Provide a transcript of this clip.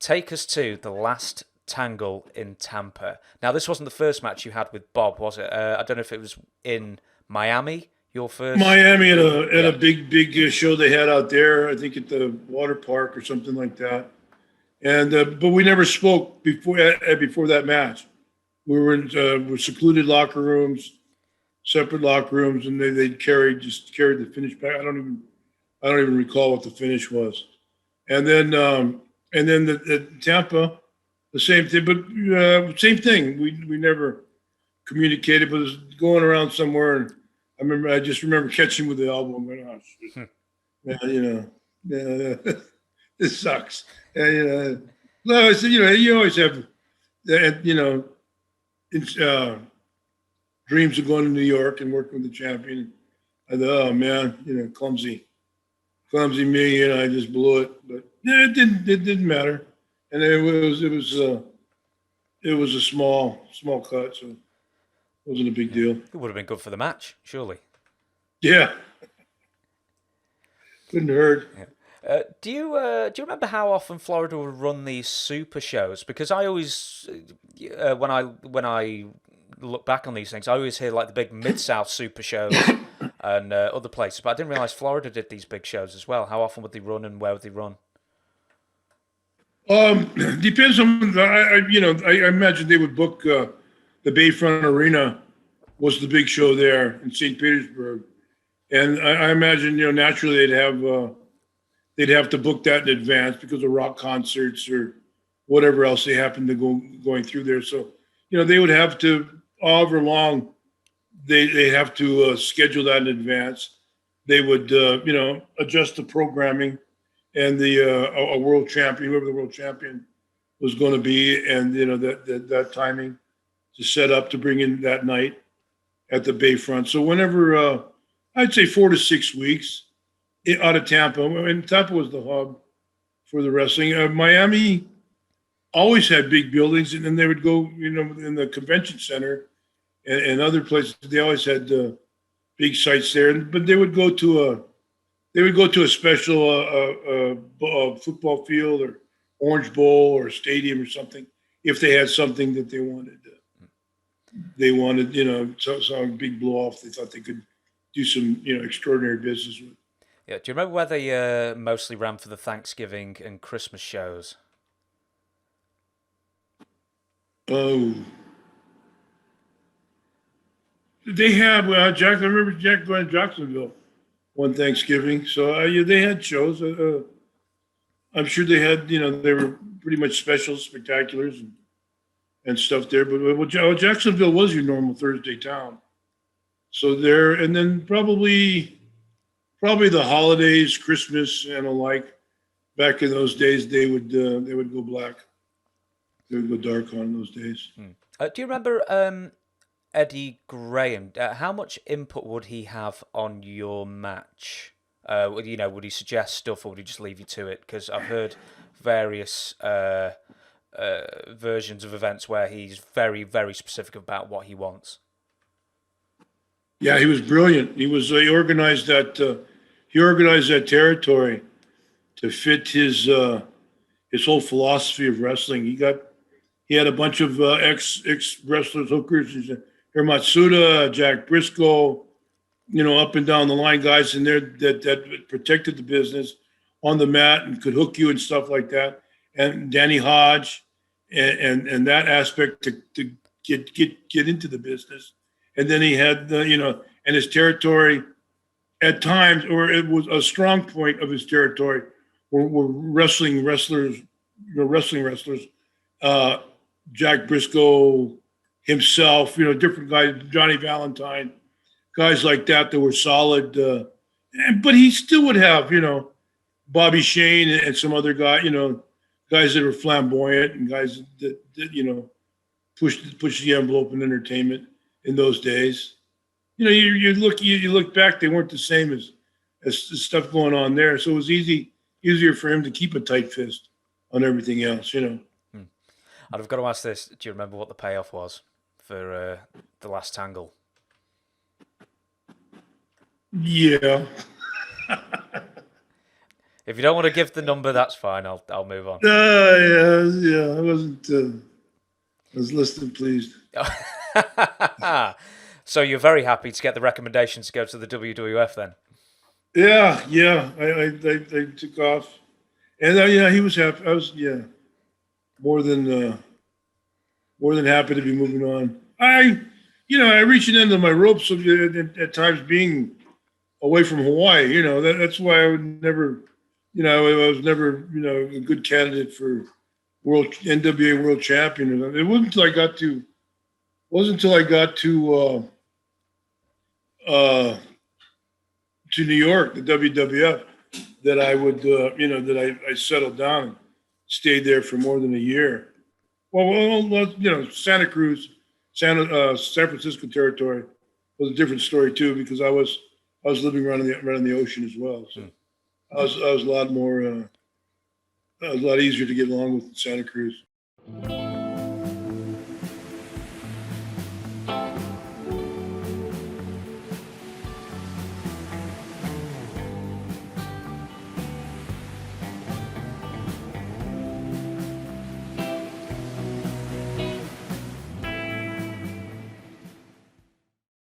take us to the last Tangle in Tampa. Now, this wasn't the first match you had with Bob, was it? I don't know if it was in Miami, your first. Miami at a big show they had out there. I think at the water park or something like that. And but we never spoke before that match. We were in secluded locker rooms, separate locker rooms, and they carried the finish back. I don't even recall what the finish was. And then the Tampa, the same thing, but same thing. We never communicated, but it was going around somewhere, and I just remember catching with the elbow and going, "Oh shit, yeah, this sucks." And, no, I said, you always have, dreams of going to New York and working with the champion. I thought, oh man, clumsy me, I just blew it. But yeah, it didn't matter, and it was a small cut, so it wasn't a big deal. It would have been good for the match, surely. Yeah, couldn't hurt. Yeah. Do you remember how often Florida would run these super shows? Because I always, when I look back on these things, I always hear like the big Mid-South super shows and other places, but I didn't realize Florida did these big shows as well. How often would they run, and where would they run? Depends on. I imagine they would book the Bayfront Arena was the big show there in St. Petersburg, and I imagine naturally they'd have to book that in advance because of rock concerts or whatever else they happen to going through there. So they would have to, however long they have to schedule that in advance. They would adjust the programming and a world champion, whoever the world champion was going to be, and that timing to set up to bring in that night at the Bayfront. So whenever I'd say 4 to 6 weeks out of Tampa, and Tampa was the hub for the wrestling. Miami always had big buildings, and then they would go in the convention center and other places. They always had big sites there, but they would go to a special football field or Orange Bowl or stadium or something if they had something that they wanted. A big blow off. They thought they could do some extraordinary business with. Yeah. Do you remember where they mostly ran for the Thanksgiving and Christmas shows? Oh. They had I remember Jack going to Jacksonville one Thanksgiving. So they had shows. I'm sure they had, they were pretty much specials, spectaculars and stuff there. But Jacksonville was your normal Thursday town. So there, and then probably the holidays, Christmas and the like. Back in those days, they would go black. They would go dark on those days. Do you remember Eddie Graham? How much input would he have on your match? Would he suggest stuff, or would he just leave you to it? Because I've heard various versions of events where he's very, very specific about what he wants. Yeah, he was brilliant. He organized that territory to fit his whole philosophy of wrestling. He had a bunch of ex wrestlers, hookers, Matsuda, Jack Briscoe, up and down the line, guys in there that protected the business on the mat and could hook you and stuff like that. And Danny Hodge and that aspect to get into the business. And then he had and his territory at times, or it was a strong point of his territory, were wrestling wrestlers. Jack Briscoe himself, different guys, Johnny Valentine, guys like that were solid. But he still would have, Bobby Shane and some other guys that were flamboyant and guys that pushed the envelope in entertainment in those days. You look back, they weren't the same as the stuff going on there. So it was easier for him to keep a tight fist on everything else, And I've got to ask this: do you remember what the payoff was for the last Tangle? Yeah. If you don't want to give the number, that's fine. I'll move on. Yeah. I wasn't. I was less than pleased. So you're very happy to get the recommendation to go to the WWF then? Yeah. I took off, and he was happy. I was more than happy to be moving on. I reached the end of my ropes at times being away from Hawaii. That's why I would never, I was never, a good candidate for NWA World Champion. It wasn't until I got to New York, the WWF, that I would, that I settled down and stayed there for more than a year. Well, Santa Cruz, San Francisco territory was a different story too, because I was living around the ocean as well. So I was a lot more, it was a lot easier to get along with in Santa Cruz.